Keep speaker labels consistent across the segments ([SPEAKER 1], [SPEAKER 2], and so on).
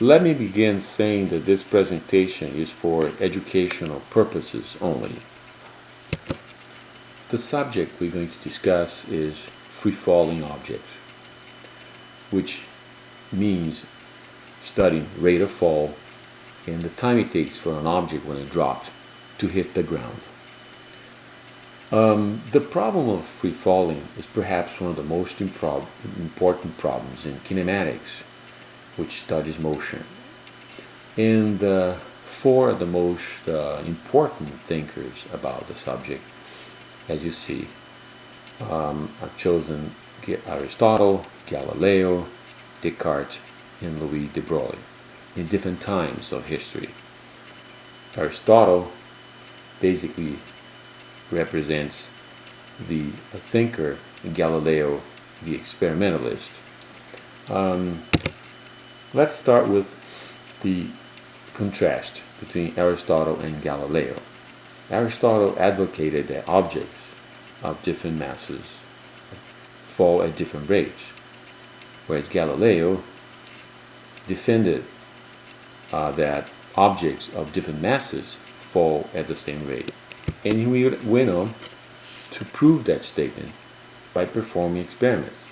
[SPEAKER 1] Let me begin saying that this presentation is for educational purposes only. The subject we're going to discuss is free-falling objects, which means studying rate of fall and the time it takes for an object when it drops to hit the ground. The problem of free falling is perhaps one of the most important problems in kinematics, which studies motion. And four of the most important thinkers about the subject, as you see, I've chosen Aristole, Galileo, Descartes, and Louis de Broglie in different times of history. Aristotle basically represents the thinker, Galileo the experimentalist. Let's start with the contrast between Aristotle and Galileo. Aristotle advocated that objects of different masses fall at different rates, whereas Galileo defended that objects of different masses fall at the same rate. And he went on to prove that statement by performing experiments.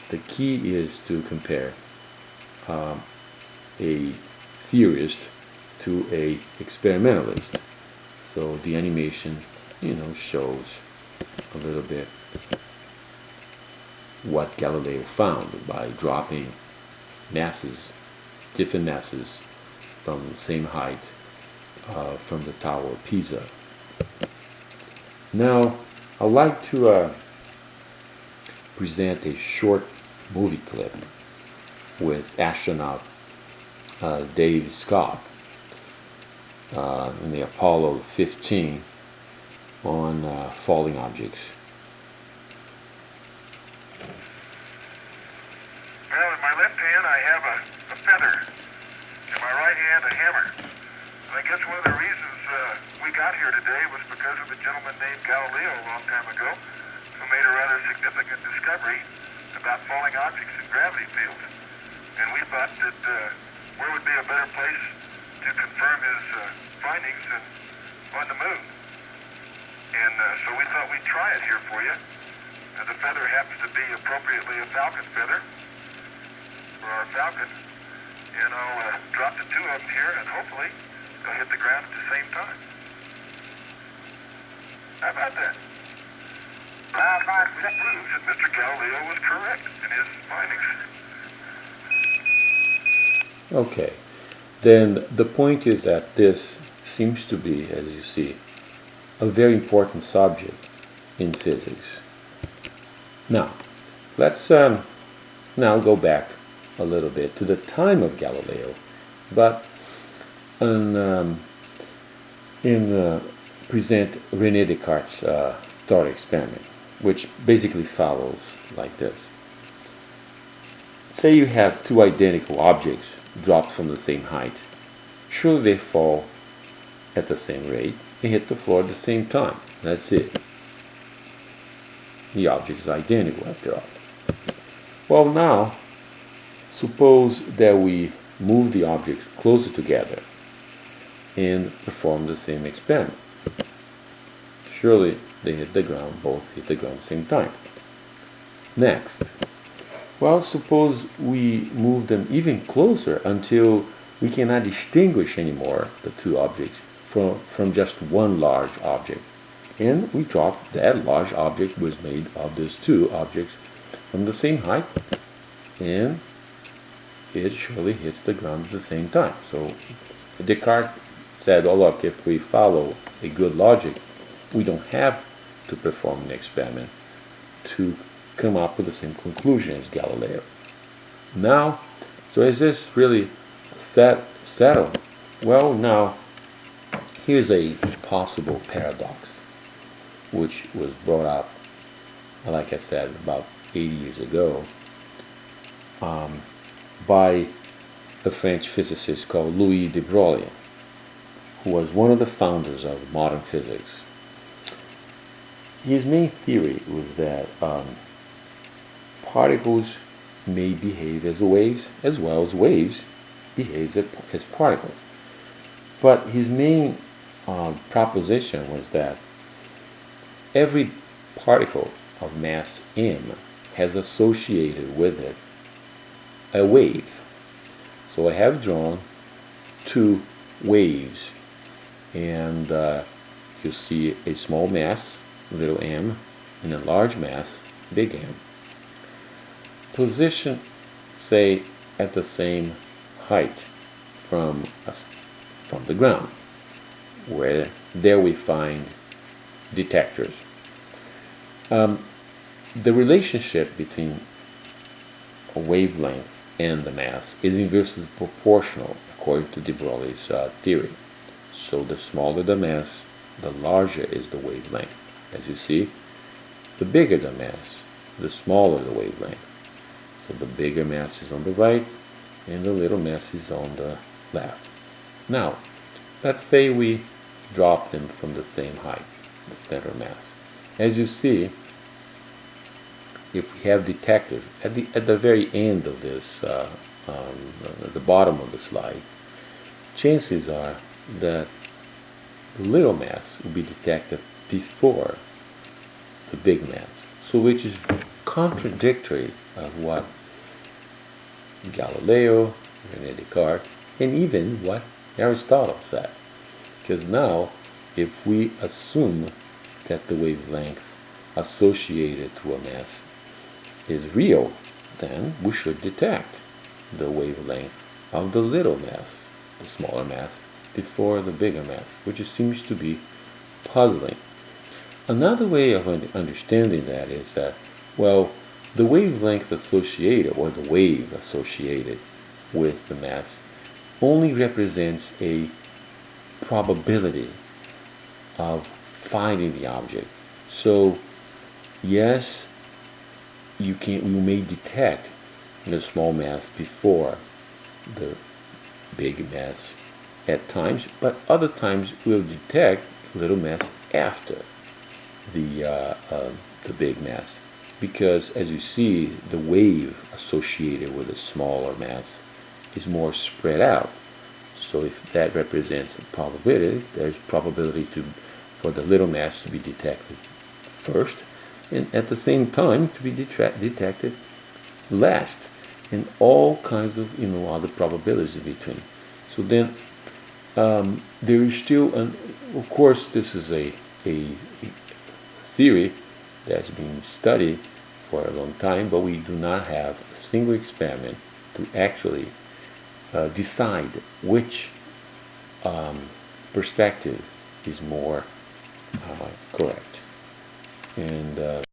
[SPEAKER 1] The key is to compare a theorist to a experimentalist. So the animation, shows a little bit what Galileo found by dropping masses, different masses from the same height from the Tower of Pisa. Now, I'd like to present a short movie clip with astronaut Dave Scott in the Apollo 15 on falling objects.
[SPEAKER 2] Well, in my left hand I have a feather, in my right hand a hammer. And I guess one of the reasons we got here today was because of a gentleman named Galileo a long time ago, who made a rather significant discovery about falling objects in gravity fields. And we thought that where would be a better place to confirm his findings than on the moon. And so we thought we'd try it here for you. The feather happens to be appropriately a falcon feather for our falcon. And I'll drop the two of them here, and hopefully they'll hit the ground at the same time. How about that? That proves that Mr. Galileo was correct in his findings.
[SPEAKER 1] Okay, then the point is that this seems to be, as you see, a very important subject in physics. Now, let's now go back a little bit to the time of Galileo, but present René Descartes' thought experiment, which basically follows like this. Say you have two identical objects dropped from the same height. Surely they fall at the same rate and hit the floor at the same time. That's it. The object is identical after all. Well, now, suppose that we move the objects closer together and perform the same experiment. Surely they hit the ground, both hit the ground at the same time. Next, well, suppose we move them even closer until we cannot distinguish anymore the two objects from just one large object. And we drop that large object was made of those two objects from the same height, and it surely hits the ground at the same time. So Descartes said, oh look, if we follow a good logic, we don't have to perform an experiment to come up with the same conclusion as Galileo. Now, so is this really settled? Well, now, here's a possible paradox, which was brought up, like I said, about 80 years ago, by a French physicist called Louis de Broglie, who was one of the founders of modern physics. His main theory was that particles may behave as waves as well as waves behaves as particles. But his main proposition was that every particle of mass m has associated with it a wave. So I have drawn two waves, and you see a small mass, little m, and a large mass, big M. Position, say, at the same height from the ground, where there we find detectors. The relationship between a wavelength and the mass is inversely proportional according to de Broglie's theory. So the smaller the mass, the larger is the wavelength. As you see, the bigger the mass, the smaller the wavelength. So the bigger mass is on the right and the little mass is on the left. Now, let's say we drop them from the same height, the center mass. As you see, if we have detectors at the very end of this, the bottom of the slide, chances are that the little mass will be detected before the big mass. So which is contradictory of what Galileo, René Descartes, and even what Aristotle said. Because now, if we assume that the wavelength associated to a mass is real, then we should detect the wavelength of the little mass, the smaller mass, before the bigger mass, which seems to be puzzling. Another way of understanding that is that, well, the wavelength associated, or the wave associated with the mass, only represents a probability of finding the object. So, yes, you may detect the small mass before the big mass at times, but other times we'll detect little mass after the big mass, because as you see, the wave associated with a smaller mass is more spread out. So if that represents a probability, there's probability for the little mass to be detected first, and at the same time to be detected last, and all kinds of other probabilities in between. So then there is still, of course, this is a theory that's been studied for a long time, but we do not have a single experiment to actually decide which perspective is more correct. And